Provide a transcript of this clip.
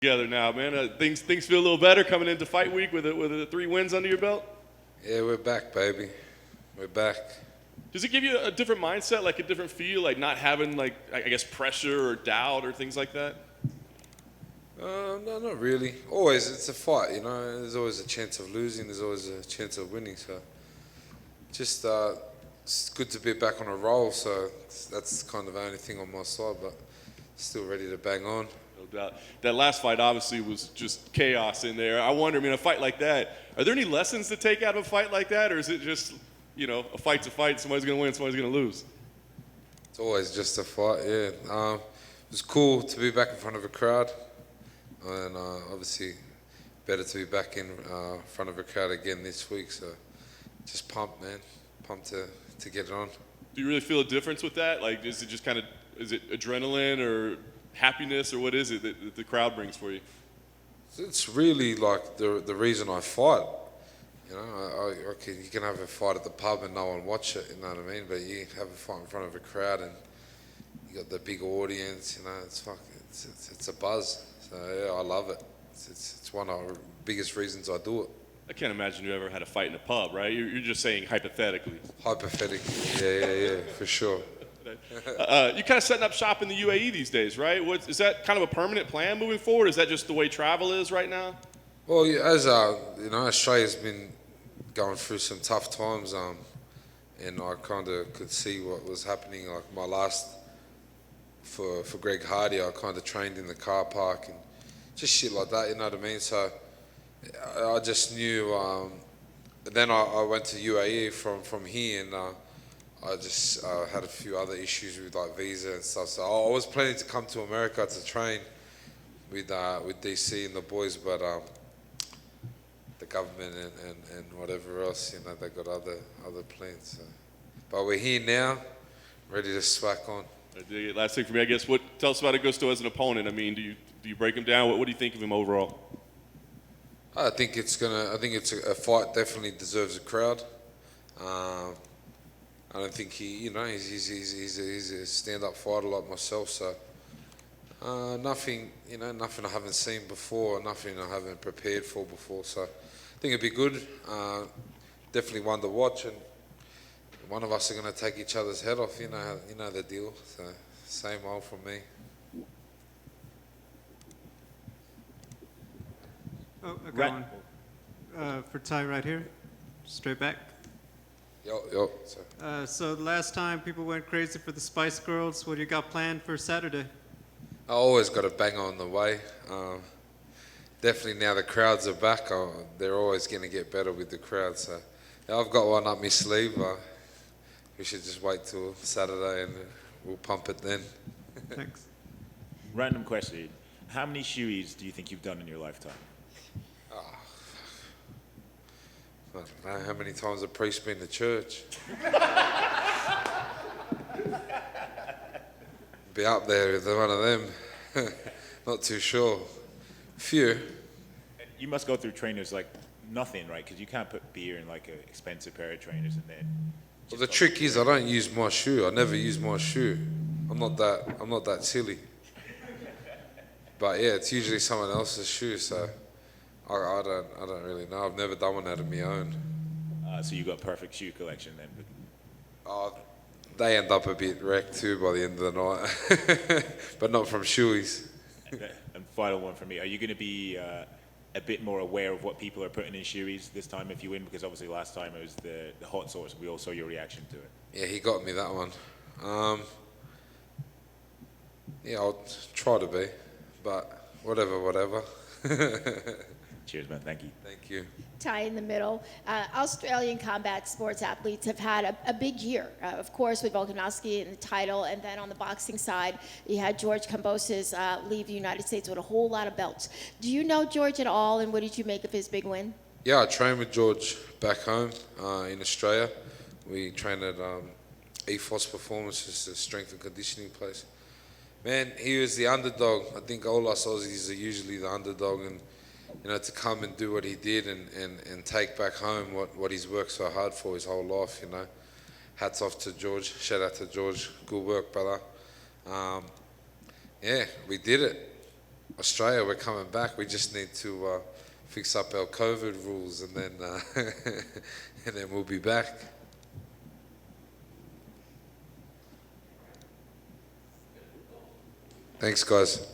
Together now, man. Things feel a little better coming into fight week with the 3 wins under your belt. Yeah, we're back, baby. We're back. Does it give you a different mindset, like a different feel, like not having like I guess pressure or doubt or things like that? No, not really. Always, it's a fight, you know. There's always a chance of losing. There's always a chance of winning. So, just it's good to be back on a roll. So that's kind of the only thing on my side, but still ready to bang on. No doubt. That last fight obviously was just chaos in there. I wonder, I mean, a fight like that, are there any lessons to take out of a fight like that, or is it just, a fight's a fight, somebody's going to win, somebody's going to lose? It's always just a fight, yeah. It was cool to be back in front of a crowd, and obviously better to be back in front of a crowd again this week. So just pumped, man. Pumped to get it on. Do you really feel a difference with that? Like, is it just is it adrenaline or happiness, or what is it that the crowd brings for you? It's really like the reason I fight. You know, you can have a fight at the pub and no one watch it, you know what I mean? But you have a fight in front of a crowd and you got the big audience, you know, it's a buzz. So yeah, I love it. It's one of the biggest reasons I do it. I can't imagine you ever had a fight in a pub, right? You're just saying hypothetically. Hypothetically, yeah, for sure. You kind of setting up shop in the UAE these days, right? Is that kind of a permanent plan moving forward? Is that just the way travel is right now? Well, yeah, as Australia's been going through some tough times, and I kind of could see what was happening. Like my last for Greg Hardy, I kind of trained in the car park and just shit like that. You know what I mean? So I just knew. Then I went to UAE from here, and I just had a few other issues with like visa and stuff. So I was planning to come to America to train with DC and the boys, but the government and whatever else, they got other plans. So. But we're here now, ready to smack on. Last thing for me, I guess. Tell us about Augusto as an opponent. I mean, do you break him down? What do you think of him overall? I think it's a fight definitely deserves a crowd. I don't think he's a stand-up fighter like myself. So nothing I haven't seen before, nothing I haven't prepared for before. So I think it'd be good. Definitely one to watch, and one of us are going to take each other's head off. You know the deal. So same old from me. Oh, I got one. For Tai right here. Straight back. Yo. So last time people went crazy for the Spice Girls. What do you got planned for Saturday? I always got a banger on the way. Definitely now the crowds are back. They're always going to get better with the crowd. So yeah, I've got one up my sleeve. We should just wait till Saturday and we'll pump it then. Thanks. Random question. How many Shoeys do you think you've done in your lifetime? I don't know how many times a priest been to church. Be up there with one of them. Not too sure. Few. You must go through trainers like nothing, right? Because you can't put beer in like an expensive pair of trainers and then. Well, the trick is I don't use my shoe. I never use my shoe. I'm not that silly. But yeah, it's usually someone else's shoe. So I don't really know. I've never done one out of my own. So you got a perfect shoe collection then. They end up a bit wrecked too by the end of the night, but not from Shoeys. And final one for me: are you going to be a bit more aware of what people are putting in Shoeys this time if you win? Because obviously last time it was the hot sauce. We all saw your reaction to it. Yeah, he got me that one. Yeah, I'll try to be, but whatever. Cheers, man. Thank you. Thank you. Tai in the middle. Australian combat sports athletes have had a big year, of course, with Volkanovski and the title, and then on the boxing side, you had George Kambosos leave the United States with a whole lot of belts. Do you know George at all, and what did you make of his big win? Yeah, I trained with George back home in Australia. We trained at Ethos Performance, it's a strength and conditioning place. Man, he was the underdog. I think all us Aussies are usually the underdog, and to come and do what he did and take back home what he's worked so hard for his whole life, Hats off to George. Shout out to George. Good work, brother. Yeah, we did it. Australia, we're coming back. We just need to fix up our COVID rules, and then and then we'll be back. Thanks, guys.